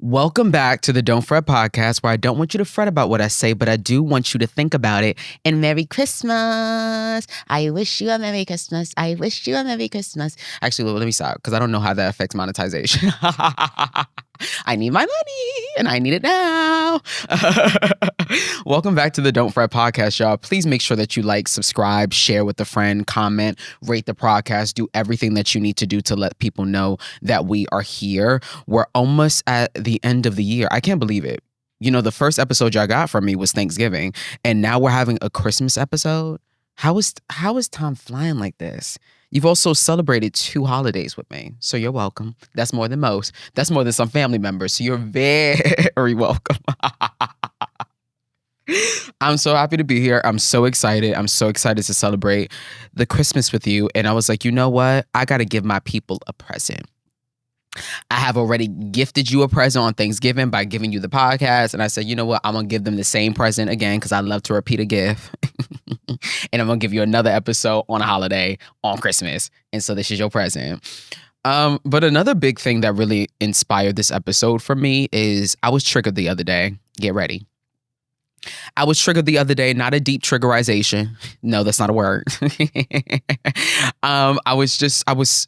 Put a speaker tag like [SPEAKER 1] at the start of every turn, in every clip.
[SPEAKER 1] Welcome back to the Don't Fret podcast, where I don't want you to fret about what I say, but I do want you to think about it. And Merry Christmas. I wish you a Merry Christmas. I wish you a Merry Christmas. Actually, let me stop because I don't know how that affects monetization. I need my money and I need it now. Welcome back to the Don't Fret podcast, y'all. Please make sure that you like, subscribe, share with a friend, comment, rate the podcast, do everything that you need to do to let people know that we are here. We're almost at the end of the year. I can't believe it. You know, the first episode y'all got from me was Thanksgiving, and now we're having a Christmas episode. How is time flying like this? You've also celebrated 2 holidays with me, so you're welcome. That's more than most. That's more than some family members, so you're very welcome. I'm so happy to be here. I'm so excited. I'm so excited to celebrate the Christmas with you. And I was like, you know what? I got to give my people a present. I have already gifted you a present on Thanksgiving by giving you the podcast. And I said, you know what? I'm going to give them the same present again because I love to repeat a gift. And I'm going to give you another episode on a holiday on Christmas. And so this is your present. But another big thing that really inspired this episode for me is I was triggered the other day. Get ready. I was triggered the other day, not a deep triggerization. No, that's not a word. I was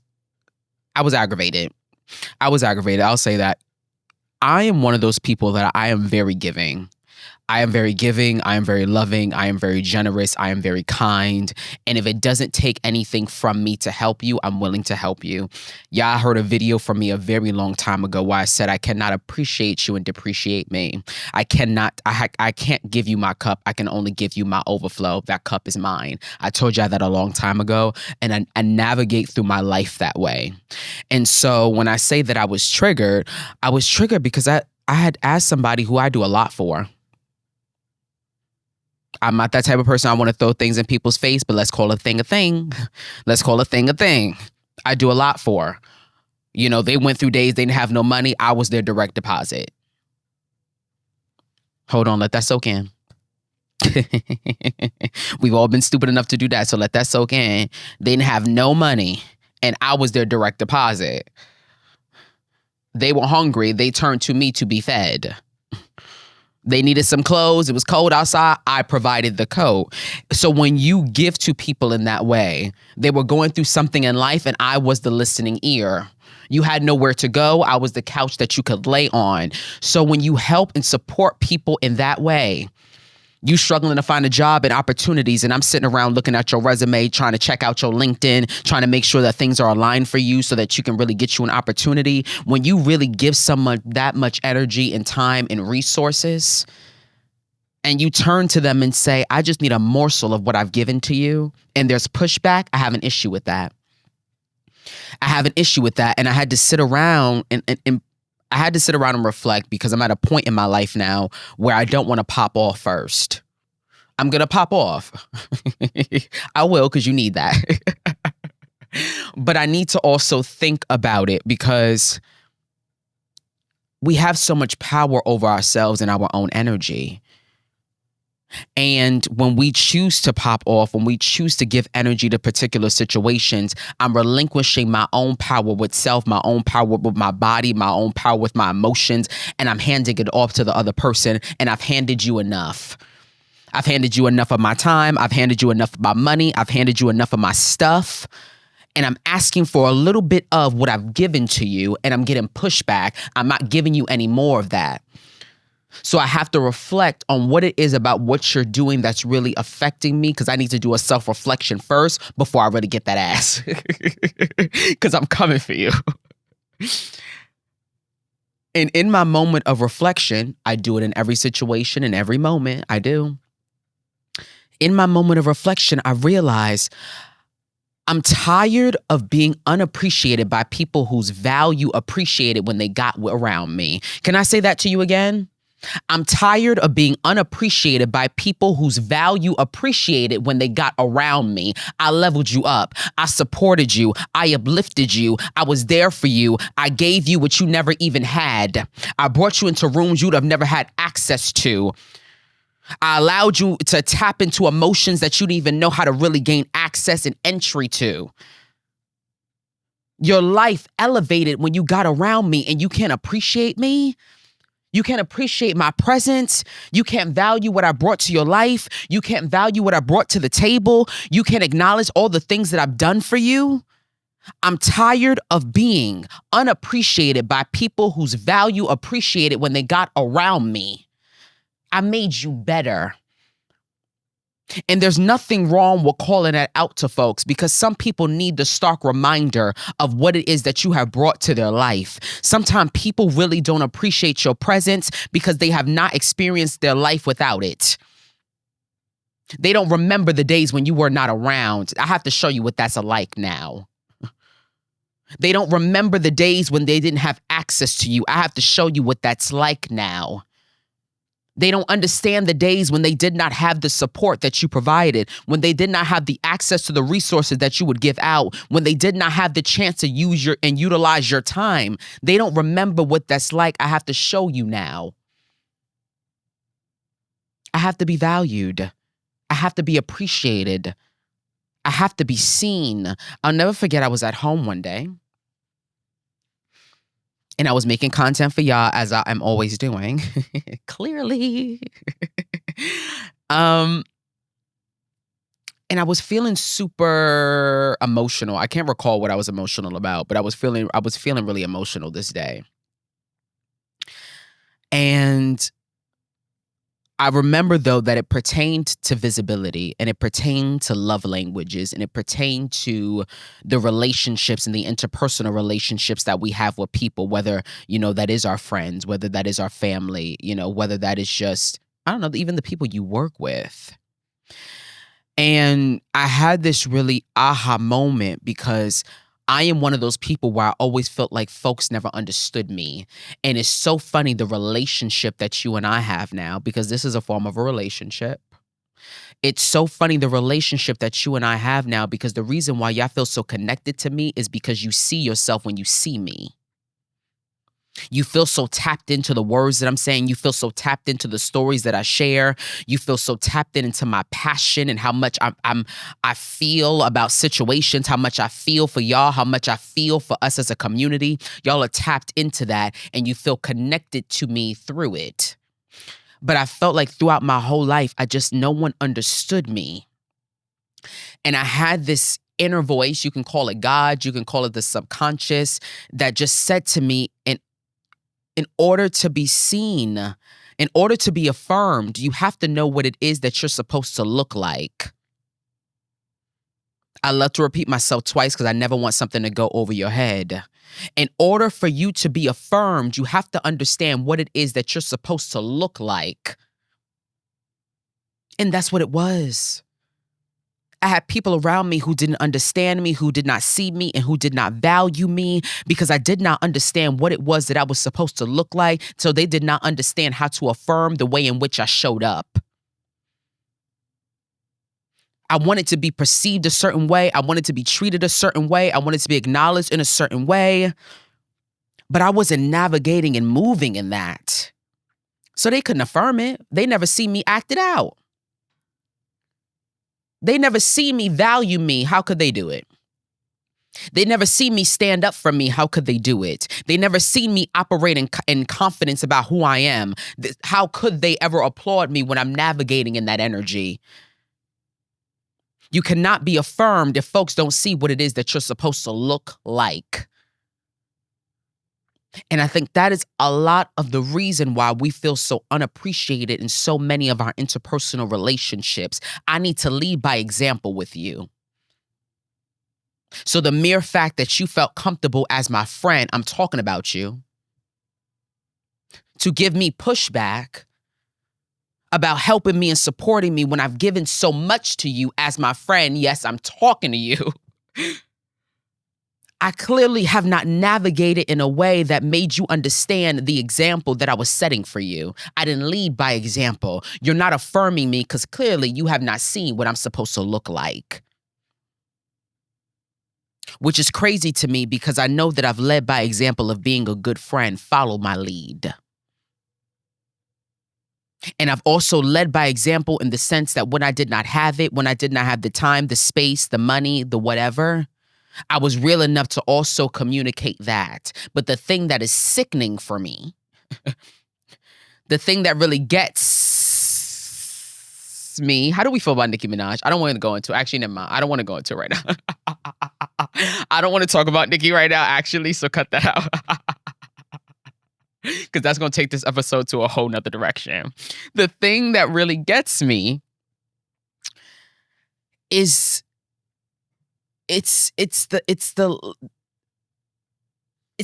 [SPEAKER 1] aggravated. I was aggravated. I'll say that. I am one of those people that I am very giving. I am very giving. I am very loving. I am very generous. I am very kind. And if it doesn't take anything from me to help you, I'm willing to help you. Yeah, I heard a video from me a very long time ago where I said I cannot appreciate you and depreciate me. I can't give you my cup. I can only give you my overflow. That cup is mine. I told y'all that a long time ago, and I navigate through my life that way. And so when I say that I was triggered because I had asked somebody who I do a lot for. I'm not that type of person. I want to throw things in people's face, but let's call a thing a thing. Let's call a thing a thing. I do a lot for. You know, they went through days they didn't have no money. I was their direct deposit. Hold on, let that soak in. We've all been stupid enough to do that, so let that soak in. They didn't have no money, and I was their direct deposit. They were hungry. They turned to me to be fed. They needed some clothes. It was cold outside. I provided the coat. So when you give to people in that way, they were going through something in life and I was the listening ear. You had nowhere to go. I was the couch that you could lay on. So when you help and support people in that way, you struggling to find a job and opportunities, and I'm sitting around looking at your resume, trying to check out your LinkedIn, trying to make sure that things are aligned for you so that you can really get you an opportunity. When you really give someone that much energy and time and resources, and you turn to them and say, I just need a morsel of what I've given to you, and there's pushback, I have an issue with that. I have an issue with that, and I had to sit around and reflect because I'm at a point in my life now where I don't want to pop off first. I'm going to pop off. I will, because you need that. But I need to also think about it because we have so much power over ourselves and our own energy. And when we choose to pop off, when we choose to give energy to particular situations, I'm relinquishing my own power with self, my own power with my body, my own power with my emotions, and I'm handing it off to the other person. And I've handed you enough. I've handed you enough of my time. I've handed you enough of my money. I've handed you enough of my stuff. And I'm asking for a little bit of what I've given to you, and I'm getting pushback. I'm not giving you any more of that. So I have to reflect on what it is about what you're doing that's really affecting me, because I need to do a self-reflection first before I really get that ass. Because I'm coming for you. And in my moment of reflection, I do it in every situation, in every moment, I do. In my moment of reflection, I realize I'm tired of being unappreciated by people whose value appreciated when they got around me. Can I say that to you again? I'm tired of being unappreciated by people whose value appreciated when they got around me. I leveled you up. I supported you. I uplifted you. I was there for you. I gave you what you never even had. I brought you into rooms you'd have never had access to. I allowed you to tap into emotions that you didn't even know how to really gain access and entry to. Your life elevated when you got around me, and you can't appreciate me? You can't appreciate my presence. You can't value what I brought to your life. You can't value what I brought to the table. You can't acknowledge all the things that I've done for you. I'm tired of being unappreciated by people whose value appreciated when they got around me. I made you better. And there's nothing wrong with calling that out to folks, because some people need the stark reminder of what it is that you have brought to their life. Sometimes people really don't appreciate your presence because they have not experienced their life without it. They don't remember the days when you were not around. I have to show you what that's like now. They don't remember the days when they didn't have access to you. I have to show you what that's like now. They don't understand the days when they did not have the support that you provided, when they did not have the access to the resources that you would give out, when they did not have the chance to use and utilize your time. They don't remember what that's like. I have to show you now. I have to be valued. I have to be appreciated. I have to be seen. I'll never forget, I was at home one day and I was making content for y'all, as I am always doing. Clearly. And I was feeling super emotional. I can't recall what I was emotional about, but I was feeling really emotional this day. And I remember, though, that it pertained to visibility, and it pertained to love languages, and it pertained to the relationships and the interpersonal relationships that we have with people, whether, that is our friends, whether that is our family, whether that is just, I don't know, even the people you work with. And I had this really aha moment, because I am one of those people where I always felt like folks never understood me. And it's so funny, the relationship that you and I have now, because this is a form of a relationship. It's so funny, the relationship that you and I have now, because the reason why y'all feel so connected to me is because you see yourself when you see me. You feel so tapped into the words that I'm saying. You feel so tapped into the stories that I share. You feel so tapped into my passion and how much I feel about situations, how much I feel for y'all, how much I feel for us as a community. Y'all are tapped into that, and you feel connected to me through it. But I felt like throughout my whole life, no one understood me. And I had this inner voice, you can call it God, you can call it the subconscious, that just said to me, in order to be seen, in order to be affirmed, you have to know what it is that you're supposed to look like. I love to repeat myself twice because I never want something to go over your head. In order for you to be affirmed, you have to understand what it is that you're supposed to look like. And that's what it was. I had people around me who didn't understand me, who did not see me, and who did not value me, because I did not understand what it was that I was supposed to look like. So they did not understand how to affirm the way in which I showed up. I wanted to be perceived a certain way. I wanted to be treated a certain way. I wanted to be acknowledged in a certain way. But I wasn't navigating and moving in that. So they couldn't affirm it. They never see me act it out. They never see me value me. How could they do it? They never see me stand up for me. How could they do it? They never see me operate in confidence about who I am. How could they ever applaud me when I'm navigating in that energy? You cannot be affirmed if folks don't see what it is that you're supposed to look like. And I think that is a lot of the reason why we feel so unappreciated in so many of our interpersonal relationships. I need to lead by example with you. So the mere fact that you felt comfortable as my friend, I'm talking about you, to give me pushback about helping me and supporting me when I've given so much to you as my friend, yes, I'm talking to you. I clearly have not navigated in a way that made you understand the example that I was setting for you. I didn't lead by example. You're not affirming me because clearly you have not seen what I'm supposed to look like. Which is crazy to me because I know that I've led by example of being a good friend. Follow my lead. And I've also led by example in the sense that when I did not have it, when I did not have the time, the space, the money, the whatever, I was real enough to also communicate that. But the thing that is sickening for me The thing that really gets me. How do we feel about Nicki Minaj? I don't want to go into. Actually, never mind. I don't want to go into it right now. I don't want to talk about Nicki right now. Actually, so cut that out. Because that's going to take this episode to a whole nother direction. The thing that really gets me is it's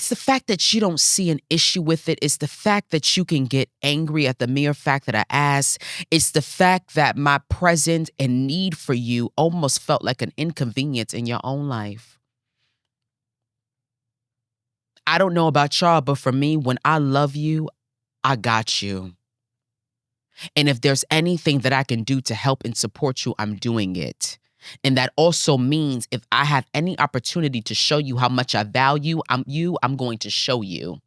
[SPEAKER 1] the fact that you don't see an issue with it. It's the fact that you can get angry at the mere fact that I asked. It's the fact that my presence and need for you almost felt like an inconvenience in your own life. I don't know about y'all, but for me, when I love you, I got you. And if there's anything that I can do to help and support you, I'm doing it. And that also means if I have any opportunity to show you how much I value I'm going to show you.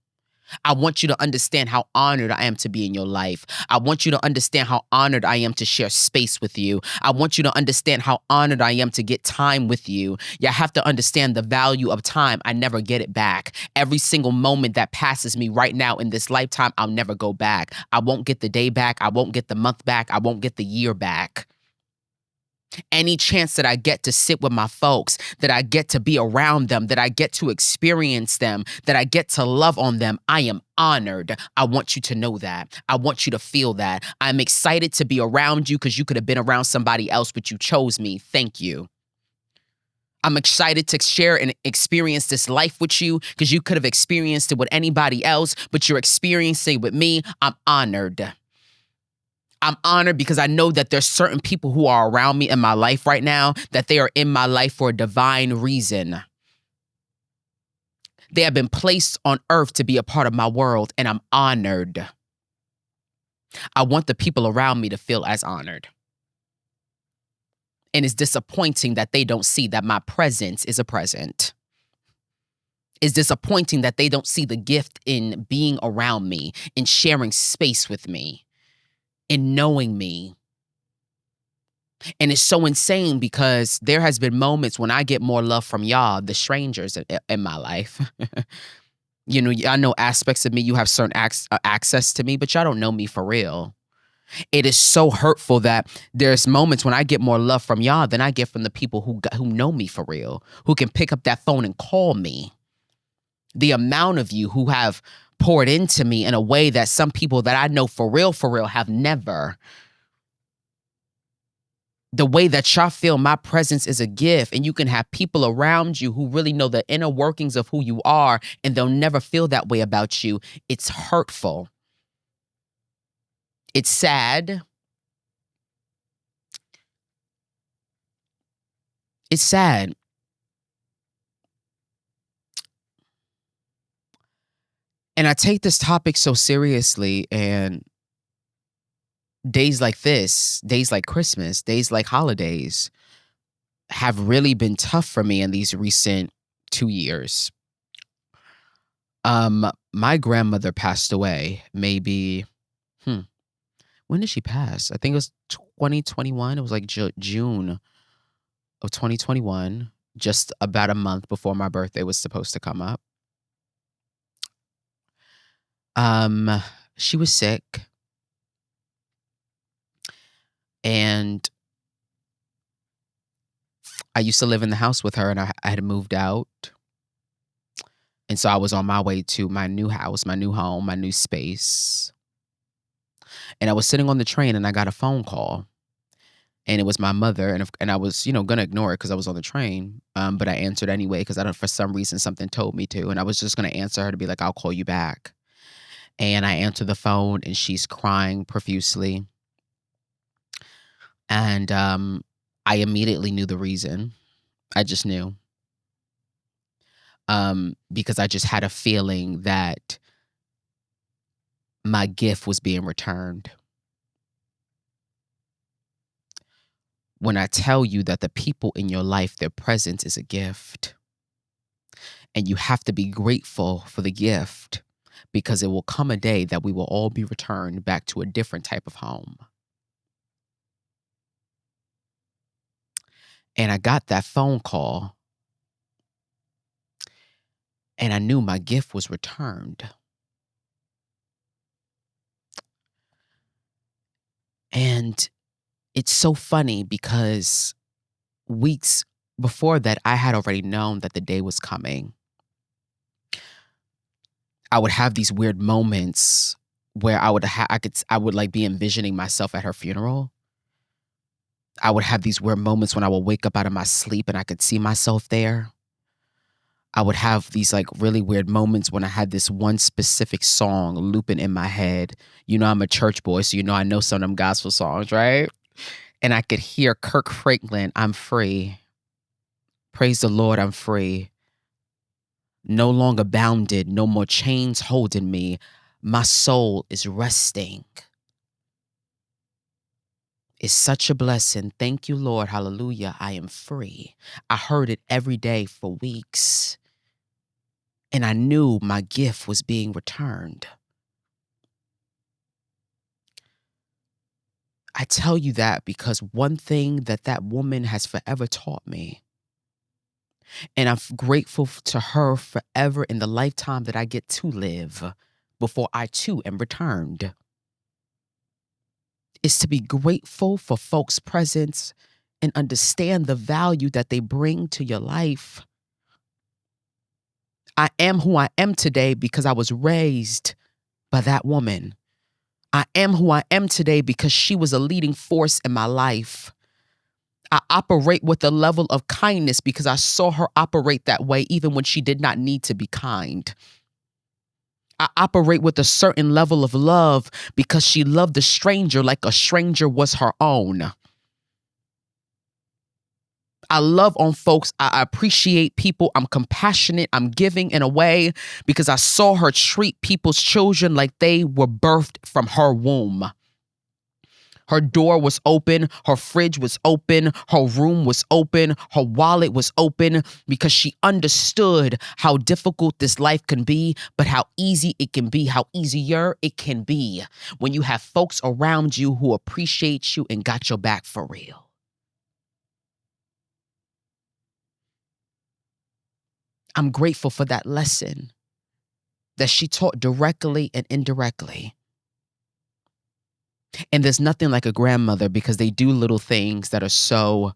[SPEAKER 1] I want you to understand how honored I am to be in your life. I want you to understand how honored I am to share space with you. I want you to understand how honored I am to get time with you. You have to understand the value of time. I never get it back. Every single moment that passes me right now in this lifetime, I'll never go back. I won't get the day back. I won't get the month back. I won't get the year back. Any chance that I get to sit with my folks, that I get to be around them, that I get to experience them, that I get to love on them, I am honored. I want you to know that. I want you to feel that. I'm excited to be around you because you could have been around somebody else, but you chose me. Thank you. I'm excited to share and experience this life with you because you could have experienced it with anybody else, but you're experiencing it with me. I'm honored. I'm honored because I know that there's certain people who are around me in my life right now, that they are in my life for a divine reason. They have been placed on earth to be a part of my world, and I'm honored. I want the people around me to feel as honored. And it's disappointing that they don't see that my presence is a present. It's disappointing that they don't see the gift in being around me, in sharing space with me, in knowing me. And it's so insane because there has been moments when I get more love from y'all, the strangers in my life. You know, I know aspects of me. You have certain access to me, but y'all don't know me for real. It is so hurtful that there's moments when I get more love from y'all than I get from the people who know me for real, who can pick up that phone and call me. The amount of you who have poured into me in a way that some people that I know for real have never. The way that y'all feel my presence is a gift, and you can have people around you who really know the inner workings of who you are, and they'll never feel that way about you. It's hurtful. It's sad. It's sad. And I take this topic so seriously, and days like this, days like Christmas, days like holidays have really been tough for me in these recent 2 years. My grandmother passed away maybe, when did she pass? I think it was 2021. It was like June of 2021, just about a month before my birthday was supposed to come up. She was sick. And I used to live in the house with her, and I had moved out. And so I was on my way to my new house, my new home, my new space. And I was sitting on the train, and I got a phone call. And it was my mother, and I was, gonna ignore it because I was on the train. But I answered anyway because for some reason something told me to, and I was just gonna answer her to be like, "I'll call you back." And I answered the phone, and she's crying profusely. And I immediately knew the reason. I just knew. Because I just had a feeling that my gift was being returned. When I tell you that the people in your life, their presence is a gift. And you have to be grateful for the gift, because it will come a day that we will all be returned back to a different type of home. And I got that phone call, and I knew my gift was returned. And it's so funny because weeks before that, I had already known that the day was coming. I would have these weird moments where I would like be envisioning myself at her funeral. I would have these weird moments when I would wake up out of my sleep and I could see myself there. I would have these like really weird moments when I had this one specific song looping in my head. You know, I'm a church boy, so you know I know some of them gospel songs, right? And I could hear Kirk Franklin, "I'm free. Praise the Lord, I'm free. No longer bounded, no more chains holding me. My soul is resting. It's such a blessing. Thank you, Lord. Hallelujah. I am free." I heard it every day for weeks. And I knew my gift was being returned. I tell you that because one thing that that woman has forever taught me, and I'm grateful to her forever in the lifetime that I get to live before I too am returned, is to be grateful for folks' presence and understand the value that they bring to your life. I am who I am today because I was raised by that woman. I am who I am today because she was a leading force in my life. I operate with a level of kindness because I saw her operate that way even when she did not need to be kind. I operate with a certain level of love because she loved a stranger like a stranger was her own. I love on folks. I appreciate people. I'm compassionate. I'm giving in a way because I saw her treat people's children like they were birthed from her womb. Her door was open, her fridge was open, her room was open, her wallet was open because she understood how difficult this life can be, but how easy it can be, how easier it can be when you have folks around you who appreciate you and got your back for real. I'm grateful for that lesson that she taught directly and indirectly. And there's nothing like a grandmother because they do little things that are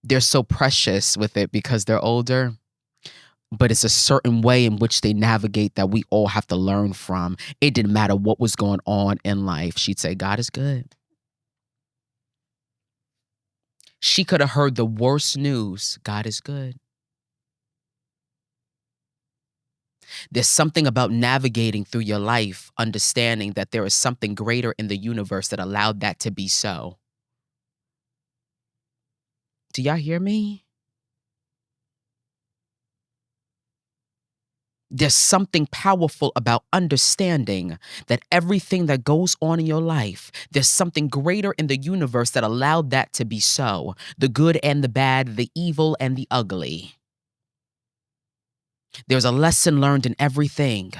[SPEAKER 1] they're so precious with it because they're older. But it's a certain way in which they navigate that we all have to learn from. It didn't matter what was going on in life. She'd say, God is good. She could have heard the worst news. God is good. There's something about navigating through your life, understanding that there is something greater in the universe that allowed that to be so. Do y'all hear me? There's something powerful about understanding that everything that goes on in your life, there's something greater in the universe that allowed that to be so. The good and the bad, the evil and the ugly. There's a lesson learned in everything.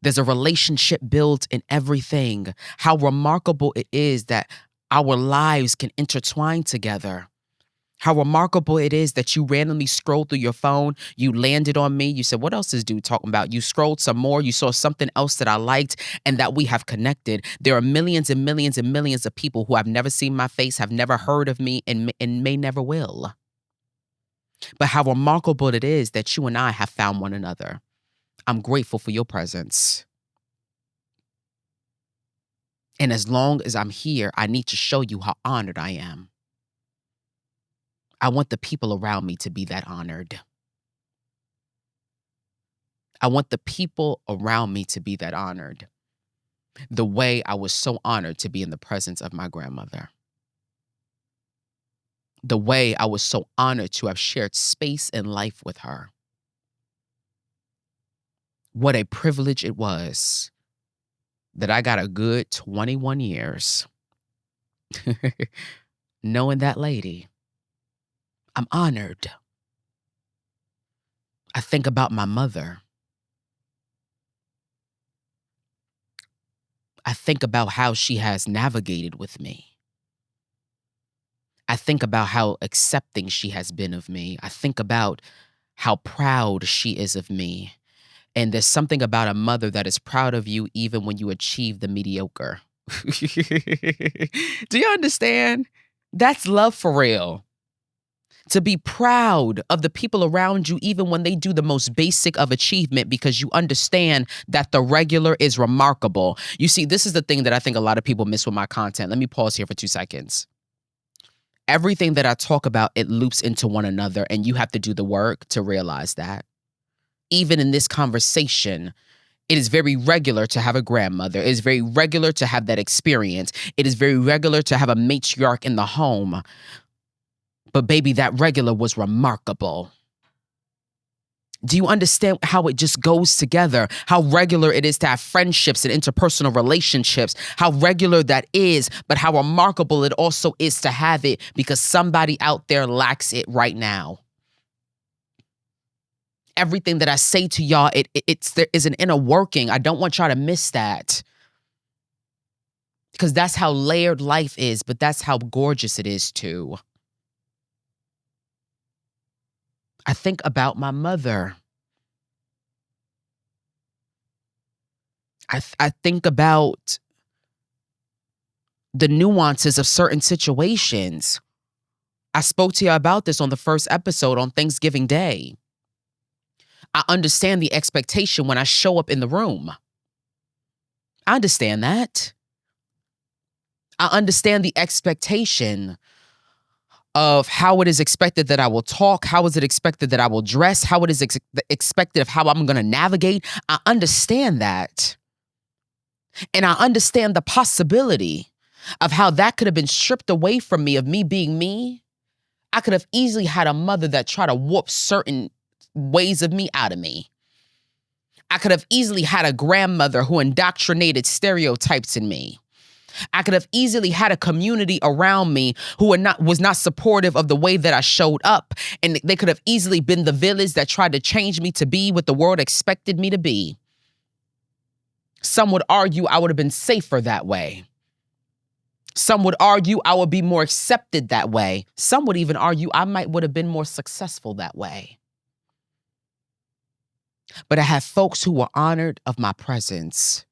[SPEAKER 1] There's a relationship built in everything. How remarkable it is that our lives can intertwine together. How remarkable it is that you randomly scrolled through your phone, you landed on me, you said, what else is dude talking about? You scrolled some more, you saw something else that I liked, and that we have connected. There are millions and millions and millions of people who have never seen my face, have never heard of me, and may never will. But how remarkable it is that you and I have found one another. I'm grateful for your presence. And as long as I'm here, I need to show you how honored I am. I want the people around me to be that honored. I want the people around me to be that honored. The way I was so honored to be in the presence of my grandmother. The way I was so honored to have shared space and life with her. What a privilege it was that I got a good 21 years knowing that lady. I'm honored. I think about my mother. I think about how she has navigated with me. I think about how accepting she has been of me. I think about how proud she is of me. And there's something about a mother that is proud of you even when you achieve the mediocre. Do you understand? That's love for real. To be proud of the people around you, even when they do the most basic of achievement, because you understand that the regular is remarkable. You see, this is the thing that I think a lot of people miss with my content. Let me pause here for 2 seconds. Everything that I talk about, it loops into one another, and you have to do the work to realize that. Even in this conversation, it is very regular to have a grandmother. It is very regular to have that experience. It is very regular to have a matriarch in the home. But baby, that regular was remarkable. Do you understand how it just goes together? How regular it is to have friendships and interpersonal relationships, how regular that is, but how remarkable it also is to have it because somebody out there lacks it right now. Everything that I say to y'all, there is an inner working. I don't want y'all to miss that. Because that's how layered life is, but that's how gorgeous it is too. I think about my mother. I think about the nuances of certain situations. I spoke to you about this on the first episode on Thanksgiving Day. I understand the expectation when I show up in the room. I understand that. I understand the expectation of how it is expected that I will talk, how is it expected that I will dress, how it is expected of how I'm going to navigate. I understand that. And I understand the possibility of how that could have been stripped away from me, of me being me. I could have easily had a mother that tried to whoop certain ways of me out of me. I could have easily had a grandmother who indoctrinated stereotypes in me. I could have easily had a community around me who was not supportive of the way that I showed up. And they could have easily been the village that tried to change me to be what the world expected me to be. Some would argue I would have been safer that way. Some would argue I would be more accepted that way. Some would even argue I would have been more successful that way. But I had folks who were honored of my presence,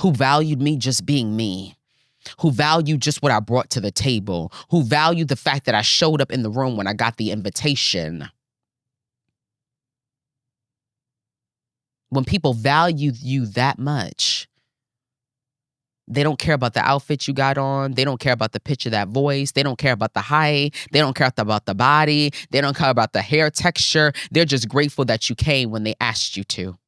[SPEAKER 1] who valued me just being me, who valued just what I brought to the table, who valued the fact that I showed up in the room when I got the invitation. When people value you that much, they don't care about the outfit you got on. They don't care about the pitch of that voice. They don't care about the height. They don't care about the body. They don't care about the hair texture. They're just grateful that you came when they asked you to.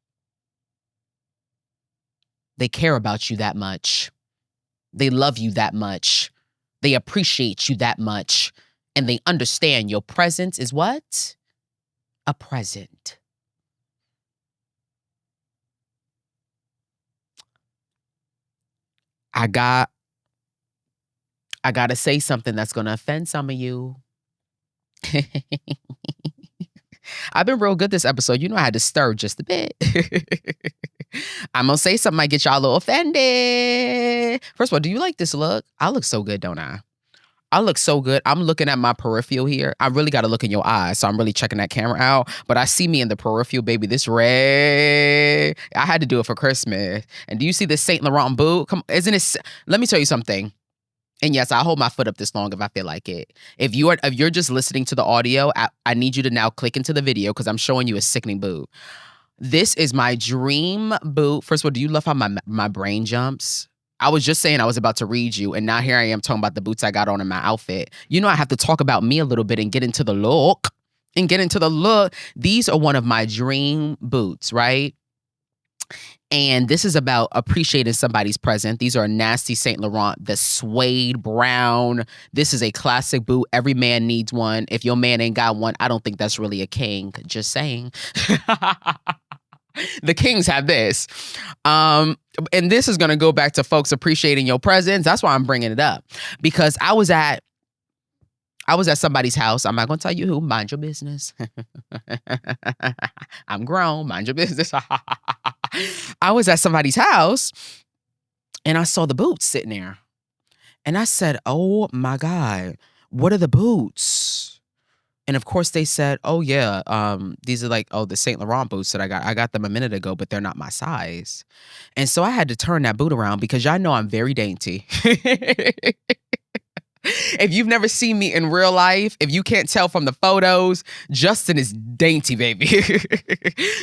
[SPEAKER 1] They care about you that much. They love you that much. They appreciate you that much. And they understand your presence is what? A present. I gotta say something that's gonna offend some of you. I've been real good this episode. You know I had to stir just a bit. I'm gonna say something might get y'all a little offended. First of all, do you like this look? I look so good, don't I? I look so good. I'm looking at my peripheral here. I really got to look in your eyes, so I'm really checking that camera out. But I see me in the peripheral, baby. This red. I had to do it for Christmas. And do you see this Saint Laurent boot? Come, isn't it? Let me tell you something. And yes, I hold my foot up this long if I feel like it. If you're just listening to the audio, I need you to now click into the video because I'm showing you a sickening boot. This is my dream boot. First of all, do you love how my brain jumps? I was just saying I was about to read you, and now here I am talking about the boots I got on in my outfit. You know, I have to talk about me a little bit and get into the look. These are one of my dream boots, right? And this is about appreciating somebody's present. These are a nasty Saint Laurent, the suede brown. This is a classic boot. Every man needs one. If your man ain't got one, I don't think that's really a king. Just saying. The kings have this. And this is going to go back to folks appreciating your presence. That's why I'm bringing it up. Because I was at somebody's house. I'm not going to tell you who. Mind your business. I'm grown. Mind your business. I was at somebody's house and I saw the boots sitting there. And I said, oh my God, what are the boots? And of course they said, oh yeah, these are like, oh, the Saint Laurent boots that I got. I got them a minute ago, but they're not my size. And so I had to turn that boot around because y'all know I'm very dainty. If you've never seen me in real life, if you can't tell from the photos, Justin is dainty, baby.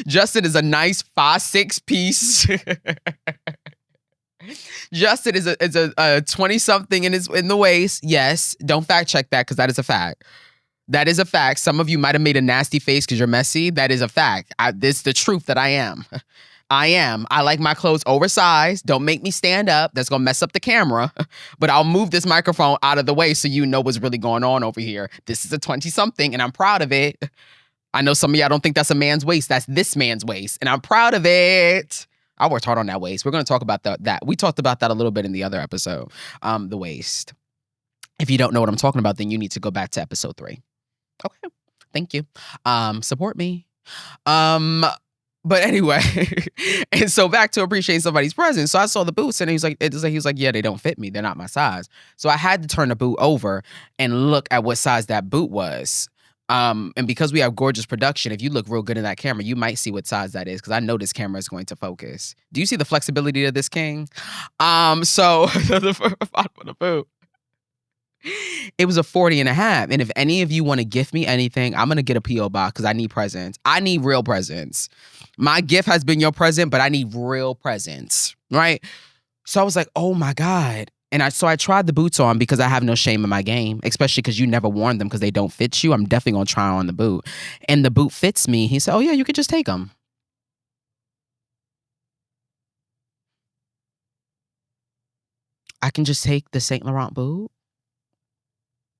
[SPEAKER 1] Justin is a nice 5'6" piece. Justin is a 20-something in the waist. Yes, don't fact check that because that is a fact. That is a fact. Some of you might have made a nasty face because you're messy. That is a fact. This is the truth that I am. I am. I like my clothes oversized. Don't make me stand up. That's going to mess up the camera. But I'll move this microphone out of the way so you know what's really going on over here. This is a 20-something and I'm proud of it. I know some of y'all don't think that's a man's waist. That's this man's waist. And I'm proud of it. I worked hard on that waist. We're going to talk about that. We talked about that a little bit in the other episode, the waist. If you don't know what I'm talking about, then you need to go back to episode 3. Okay. Thank you. Support me. But anyway, and so back to appreciating somebody's presence. So I saw the boots and he was like, yeah, they don't fit me. They're not my size. So I had to turn the boot over and look at what size that boot was. And because we have gorgeous production, if you look real good in that camera, you might see what size that is because I know this camera is going to focus. Do you see the flexibility of this king? So the bottom of the boot. It was a 40.5. And if any of you want to gift me anything, I'm going to get a P.O. box because I need presents. I need real presents. My gift has been your present, but I need real presents, right? So I was like, oh my God. And I tried the boots on because I have no shame in my game, especially because you never worn them because they don't fit you. I'm definitely going to try on the boot. And the boot fits me. He said, oh yeah, you could just take them. I can just take the Saint Laurent boot.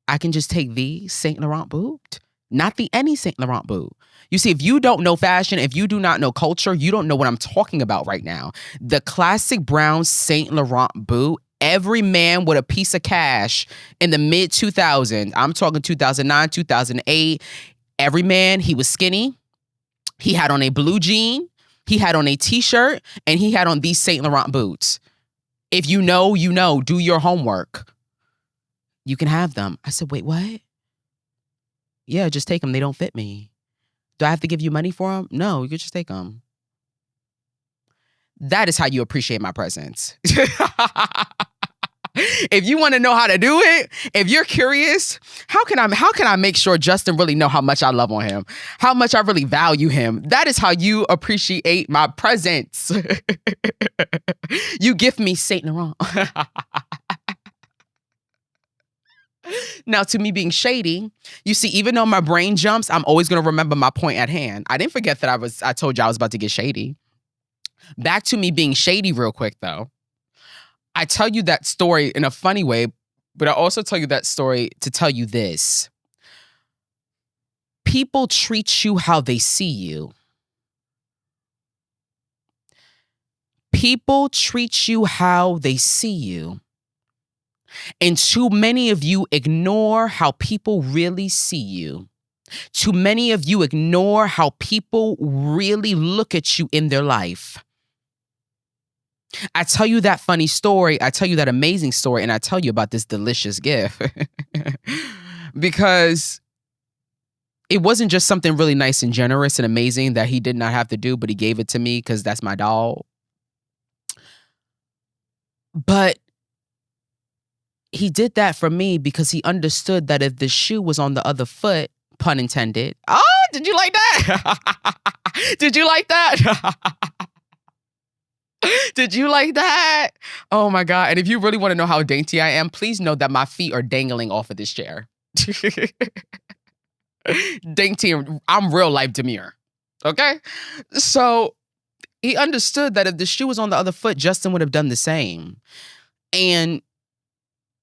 [SPEAKER 1] I can just take the Saint Laurent boot, not the any Saint Laurent boot. You see, if you don't know fashion, if you do not know culture, you don't know what I'm talking about right now. The classic brown Saint Laurent boot, every man with a piece of cash in the mid 2000s, I'm talking 2009, 2008, every man, he was skinny. He had on a blue jean, he had on a t-shirt, and he had on these Saint Laurent boots. If you know, you know, do your homework. You can have them. I said, wait, what? Yeah, just take them. They don't fit me. Do I have to give you money for them? No, you could just take them. That is how you appreciate my presence. If you want to know how to do it, if you're curious, how can I make sure Justin really know how much I love on him, how much I really value him? That is how you appreciate my presence. You gift me Saint Laurent. Now, to me being shady, you see, even though my brain jumps, I'm always going to remember my point at hand. I didn't forget that I told you I was about to get shady. Back to me being shady real quick, though. I tell you that story in a funny way, but I also tell you that story to tell you this. People treat you how they see you. People treat you how they see you. And too many of you ignore how people really see you. Too many of you ignore how people really look at you in their life. I tell you that funny story, I tell you that amazing story, and I tell you about this delicious gift. Because it wasn't just something really nice and generous and amazing that he did not have to do, but he gave it to me because that's my dog. But he did that for me because he understood that if the shoe was on the other foot, pun intended. Oh, did you like that? Did you like that? Did you like that? Oh my God. And if you really want to know how dainty I am, please know that my feet are dangling off of this chair. Dainty, I'm real life demure. Okay? So he understood that if the shoe was on the other foot, Justin would have done the same.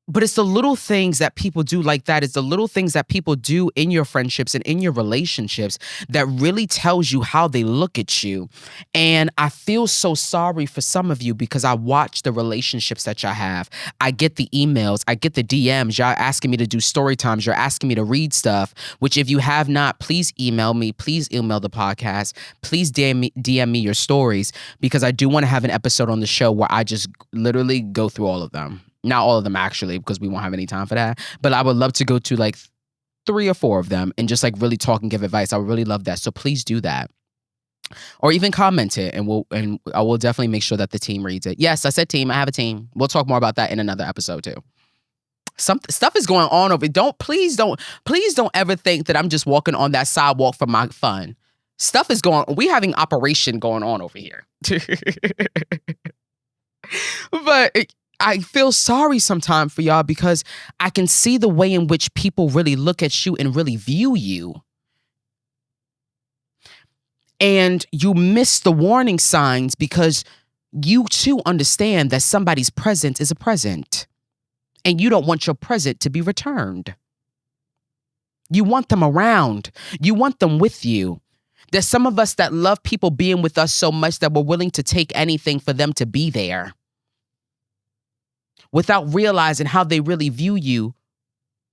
[SPEAKER 1] But it's the little things that people do like that. It's the little things that people do in your friendships and in your relationships that really tells you how they look at you. And I feel so sorry for some of you because I watch the relationships that y'all have. I get the emails. I get the DMs. Y'all asking me to do story times. You're asking me to read stuff, which if you have not, please email me. Please email the podcast. Please DM me your stories because I do want to have an episode on the show where I just literally go through all of them. Not all of them, actually, because we won't have any time for that. But I would love to go to 3 or 4 of them and just like really talk and give advice. I would really love that. So please do that. Or even comment it, and I will definitely make sure that the team reads it. Yes, I said team. I have a team. We'll talk more about that in another episode too. Some stuff is going on over. Please don't ever think that I'm just walking on that sidewalk for my fun. Stuff is going on. We having operation going on over here. But I feel sorry sometimes for y'all because I can see the way in which people really look at you and really view you. And you miss the warning signs because you too understand that somebody's present is a present. And you don't want your present to be returned. You want them around. You want them with you. There's some of us that love people being with us so much that we're willing to take anything for them to be there. Without realizing how they really view you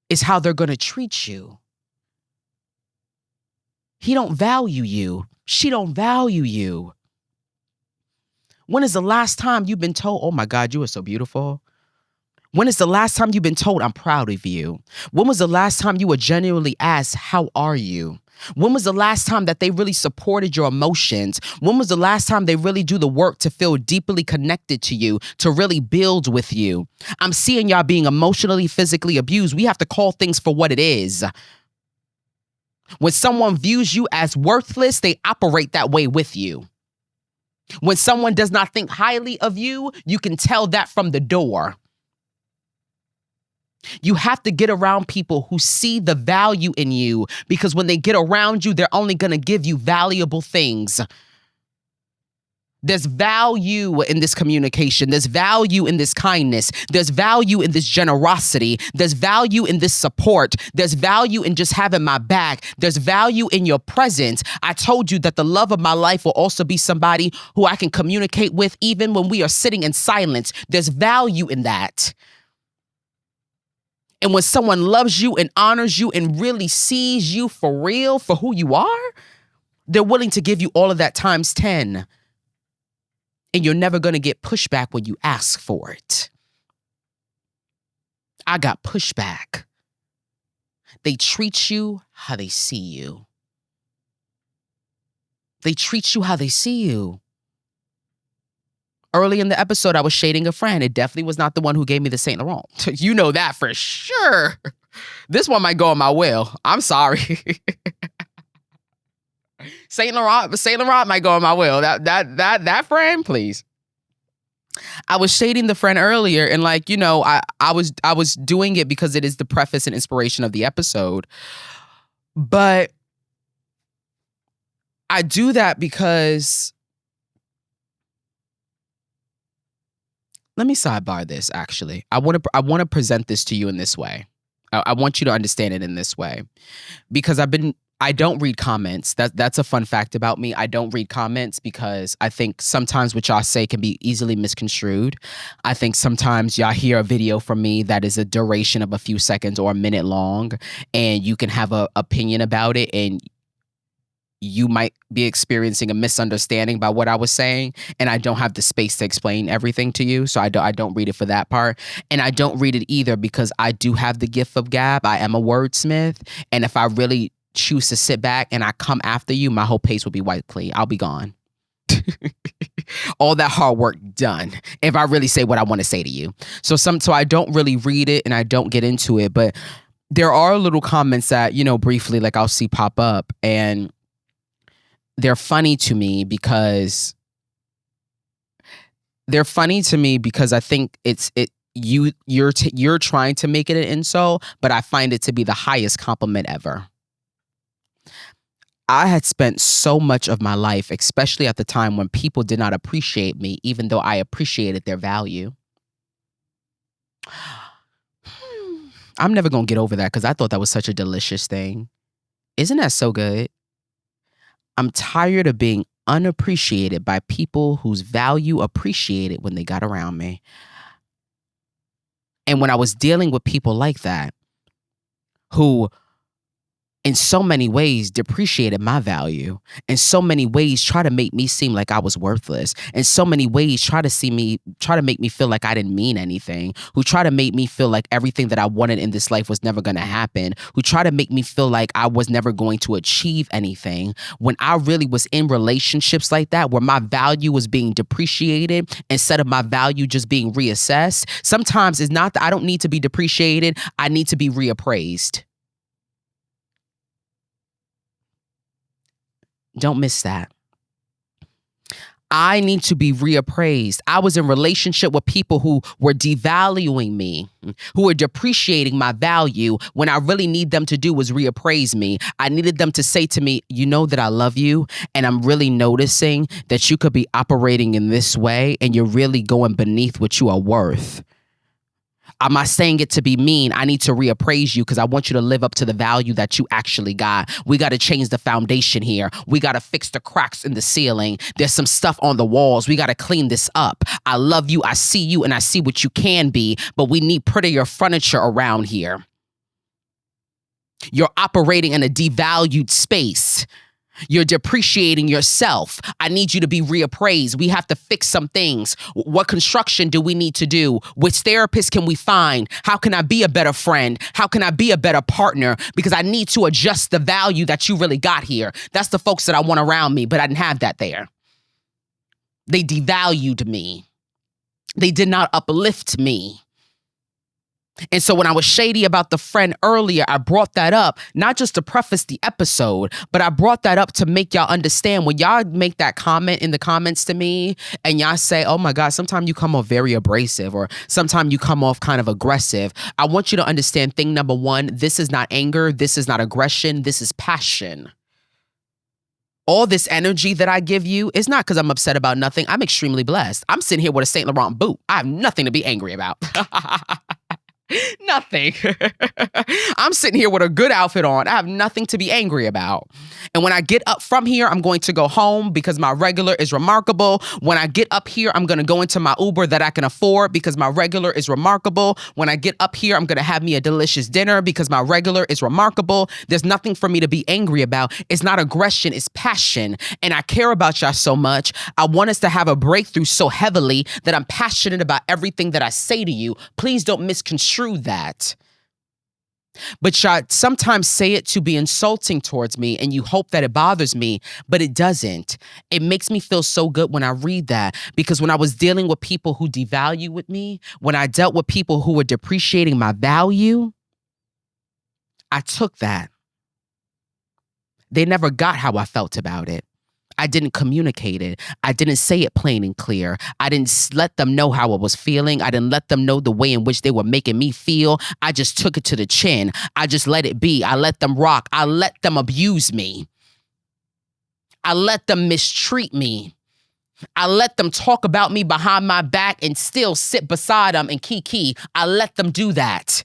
[SPEAKER 1] is how they're going to treat you. He don't value you. She don't value you. When is the last time you've been told, oh my God, you are so beautiful? When is the last time you've been told, I'm proud of you? When was the last time you were genuinely asked, how are you? When was the last time that they really supported your emotions? When was the last time they really do the work to feel deeply connected to you, to really build with you? I'm seeing y'all being emotionally, physically abused. We have to call things for what it is. When someone views you as worthless, they operate that way with you. When someone does not think highly of you, you can tell that from the door. You have to get around people who see the value in you, because when they get around you, they're only going to give you valuable things. There's value in this communication. There's value in this kindness. There's value in this generosity. There's value in this support. There's value in just having my back. There's value in your presence. I told you that the love of my life will also be somebody who I can communicate with even when we are sitting in silence. There's value in that. And when someone loves you and honors you and really sees you for real, for who you are, they're willing to give you all of that times 10. And you're never going to get pushback when you ask for it. I got pushback. They treat you how they see you. They treat you how they see you. Early in the episode, I was shading a friend. It definitely was not the one who gave me the Saint Laurent. You know that for sure. This one might go on my will. I'm sorry. Saint Laurent might go on my will. That friend, please. I was shading the friend earlier, and like, you know, I was doing it because it is the preface and inspiration of the episode. But I do that because, let me sidebar this actually. I want to present this to you in this way. I want you to understand it in this way, because I don't read comments. That's a fun fact about me. I don't read comments because I think sometimes what y'all say can be easily misconstrued. I think sometimes y'all hear a video from me that is a duration of a few seconds or a minute long, and you can have an opinion about it, and you might be experiencing a misunderstanding by what I was saying, and I don't have the space to explain everything to you, so I don't read it for that part. And I don't read it either because I do have the gift of gab. I am a wordsmith, and if I really choose to sit back and I come after you, my whole pace will be wiped clean. I'll be gone. All that hard work done if I really say what I want to say to you. So I don't really read it and I don't get into it, but there are little comments that, you know, briefly, like I'll see pop up, and they're funny to me because I think you're trying to make it an insult, but I find it to be the highest compliment ever. I had spent so much of my life, especially at the time when people did not appreciate me, even though I appreciated their value. I'm never going to get over that because I thought that was such a delicious thing. Isn't that so good? I'm tired of being unappreciated by people whose value appreciated when they got around me. And when I was dealing with people like that, who in so many ways depreciated my value, in so many ways try to make me seem like I was worthless, in so many ways try to make me feel like I didn't mean anything, who try to make me feel like everything that I wanted in this life was never going to happen, who try to make me feel like I was never going to achieve anything, when I really was in relationships like that where my value was being depreciated instead of my value just being reassessed. Sometimes it's not that I don't need to be depreciated, I need to be reappraised. Don't miss that. I need to be reappraised. I was in relationship with people who were devaluing me, who were depreciating my value when I really need them to do was reappraise me. I needed them to say to me, you know that I love you, and I'm really noticing that you could be operating in this way and you're really going beneath what you are worth. I'm not saying it to be mean. I need to reappraise you because I want you to live up to the value that you actually got. We got to change the foundation here. We got to fix the cracks in the ceiling. There's some stuff on the walls. We got to clean this up. I love you. I see you and I see what you can be, but we need prettier furniture around here. You're operating in a devalued space. You're depreciating yourself. I need you to be reappraised. We have to fix some things. What construction do we need to do? Which therapist can we find? How can I be a better friend? How can I be a better partner? Because I need to adjust the value that you really got here. That's the folks that I want around me, but I didn't have that there. They devalued me. They did not uplift me. And so when I was shady about the friend earlier, I brought that up, not just to preface the episode, but I brought that up to make y'all understand when y'all make that comment in the comments to me and y'all say, oh my God, sometimes you come off very abrasive or sometimes you come off kind of aggressive. I want you to understand thing number one, this is not anger. This is not aggression. This is passion. All this energy that I give you is not because I'm upset about nothing. I'm extremely blessed. I'm sitting here with a Saint Laurent boot. I have nothing to be angry about. Nothing. I'm sitting here with a good outfit on. I have nothing to be angry about. And when I get up from here, I'm going to go home because my regular is remarkable. When I get up here, I'm going to go into my Uber that I can afford because my regular is remarkable. When I get up here, I'm going to have me a delicious dinner because my regular is remarkable. There's nothing for me to be angry about. It's not aggression, it's passion. And I care about y'all so much. I want us to have a breakthrough so heavily that I'm passionate about everything that I say to you. Please don't misconstrue that. But y'all sometimes say it to be insulting towards me and you hope that it bothers me, but it doesn't. It makes me feel so good when I read that because when I was dealing with people who devalue with me, when I dealt with people who were depreciating my value, I took that. They never got how I felt about it. I didn't communicate it. I didn't say it plain and clear. I didn't let them know how I was feeling. I didn't let them know the way in which they were making me feel. I just took it to the chin. I just let it be. I let them rock. I let them abuse me. I let them mistreat me. I let them talk about me behind my back and still sit beside them and kiki. I let them do that.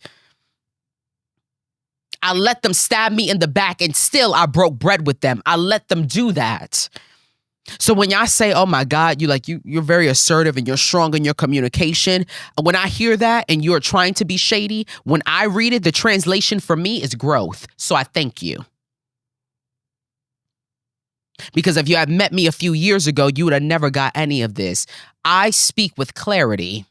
[SPEAKER 1] I let them stab me in the back and still I broke bread with them. I let them do that. So when y'all say, oh my God, you're very assertive and you're strong in your communication. When I hear that and you're trying to be shady, when I read it, the translation for me is growth. So I thank you. Because if you had met me a few years ago, you would have never got any of this. I speak with clarity.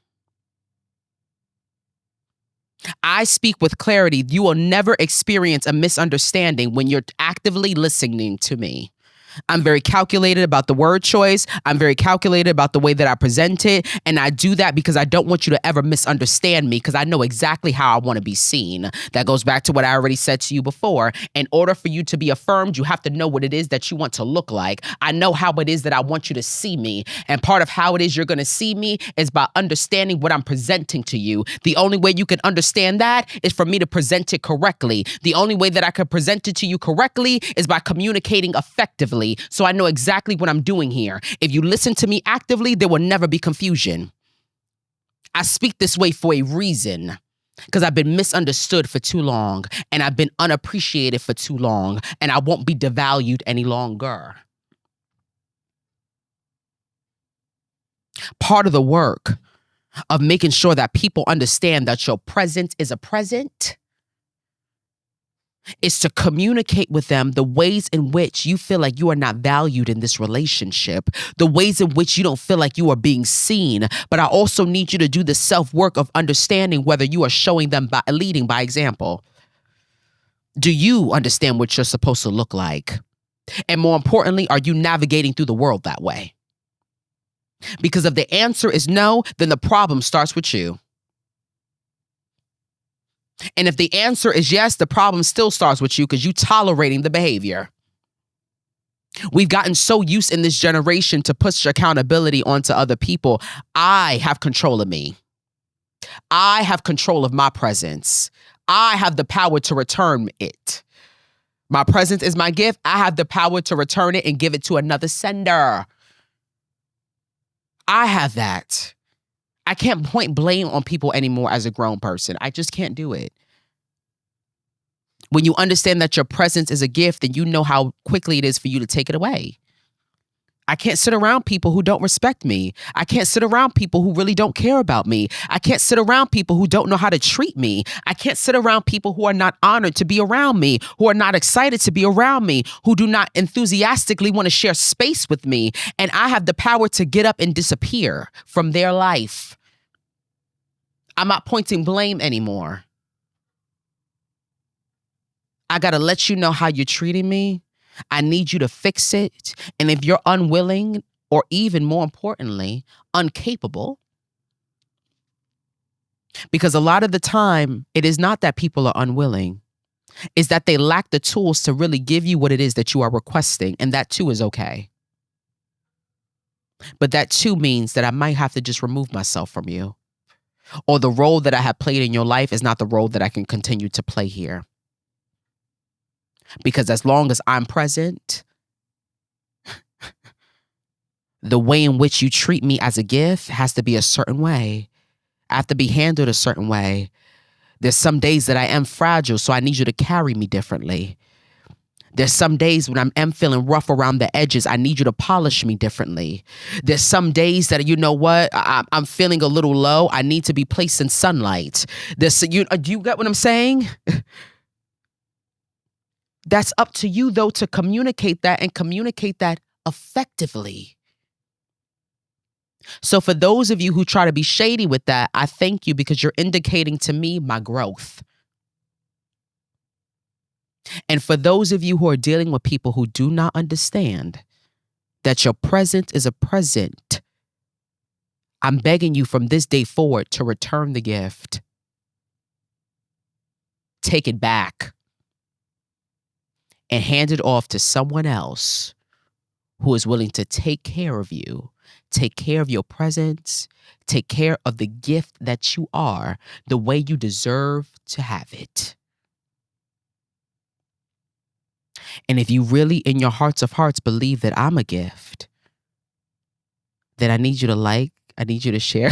[SPEAKER 1] I speak with clarity. You will never experience a misunderstanding when you're actively listening to me. I'm very calculated about the word choice. I'm very calculated about the way that I present it. And I do that because I don't want you to ever misunderstand me because I know exactly how I want to be seen. That goes back to what I already said to you before. In order for you to be affirmed, you have to know what it is that you want to look like. I know how it is that I want you to see me. And part of how it is you're going to see me is by understanding what I'm presenting to you. The only way you can understand that is for me to present it correctly. The only way that I can present it to you correctly is by communicating effectively. So I know exactly what I'm doing here. If you listen to me actively, there will never be confusion. I speak this way for a reason, because I've been misunderstood for too long and I've been unappreciated for too long and I won't be devalued any longer. Part of the work of making sure that people understand that your presence is a present is to communicate with them the ways in which you feel like you are not valued in this relationship, the ways in which you don't feel like you are being seen. But I also need you to do the self-work of understanding whether you are showing them by leading by example. Do you understand what you're supposed to look like? And more importantly, are you navigating through the world that way? Because if the answer is no, then the problem starts with you. And if the answer is yes, the problem still starts with you because you're tolerating the behavior. We've gotten so used in this generation to push accountability onto other people. I have control of me. I have control of my presence. I have the power to return it. My presence is my gift. I have the power to return it and give it to another sender. I have that. I can't point blame on people anymore as a grown person. I just can't do it. When you understand that your presence is a gift, then you know how quickly it is for you to take it away. I can't sit around people who don't respect me. I can't sit around people who really don't care about me. I can't sit around people who don't know how to treat me. I can't sit around people who are not honored to be around me, who are not excited to be around me, who do not enthusiastically want to share space with me. And I have the power to get up and disappear from their life. I'm not pointing blame anymore. I got to let you know how you're treating me. I need you to fix it. And if you're unwilling, or even more importantly, incapable, because a lot of the time, it is not that people are unwilling. It's that they lack the tools to really give you what it is that you are requesting. And that too is okay. But that too means that I might have to just remove myself from you. Or the role that I have played in your life is not the role that I can continue to play here. Because as long as I'm present, the way in which you treat me as a gift has to be a certain way. I have to be handled a certain way. There's some days that I am fragile, so I need you to carry me differently. There's some days when I'm feeling rough around the edges. I need you to polish me differently. There's some days that, you know what, I'm feeling a little low. I need to be placed in sunlight. Do you get what I'm saying? That's up to you, though, to communicate that and communicate that effectively. So for those of you who try to be shady with that, I thank you because you're indicating to me my growth. And for those of you who are dealing with people who do not understand that your present is a present, I'm begging you from this day forward to return the gift. Take it back. And hand it off to someone else who is willing to take care of you, take care of your presence, take care of the gift that you are, the way you deserve to have it. And if you really, in your hearts of hearts, believe that I'm a gift, then I need you to like, I need you to share.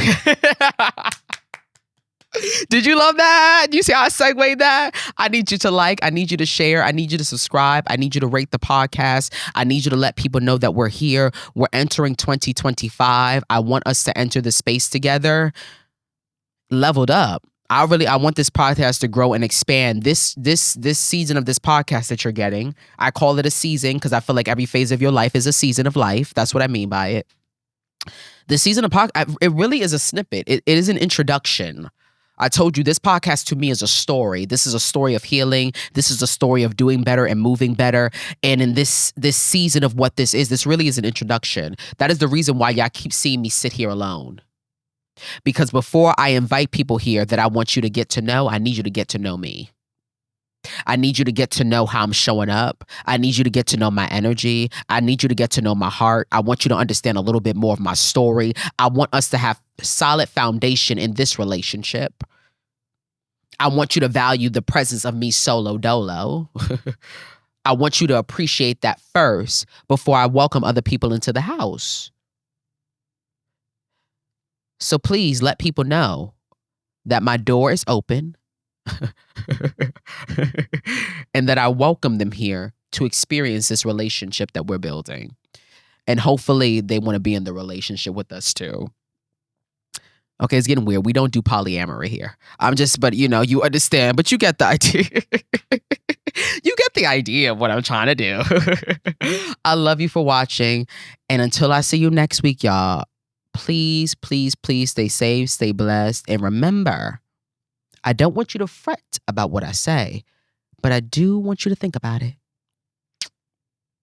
[SPEAKER 1] Did you love that? You see how I segued that? I need you to like, I need you to share, I need you to subscribe, I need you to rate the podcast. I need you to let people know that we're here. We're entering 2025. I want us to enter the space together, leveled up. I want this podcast to grow and expand. This season of this podcast that you're getting, I call it a season because I feel like every phase of your life is a season of life. That's what I mean by it. The season of podcast, it really is a snippet. It is an introduction. I told you this podcast to me is a story. This is a story of healing. This is a story of doing better and moving better. And in this season of what this really is an introduction. That is the reason why y'all keep seeing me sit here alone. Because before I invite people here that I want you to get to know, I need you to get to know me. I need you to get to know how I'm showing up. I need you to get to know my energy. I need you to get to know my heart. I want you to understand a little bit more of my story. I want us to have solid foundation in this relationship. I want you to value the presence of me solo dolo. I want you to appreciate that first before I welcome other people into the house. So please let people know that my door is open. And that I welcome them here to experience this relationship that we're building. And hopefully they want to be in the relationship with us too. Okay, it's getting weird. We don't do polyamory here. But you understand, but you get the idea. You get the idea of what I'm trying to do. I love you for watching. And until I see you next week, y'all, please, please, please stay safe, stay blessed. And remember, I don't want you to fret about what I say, but I do want you to think about it.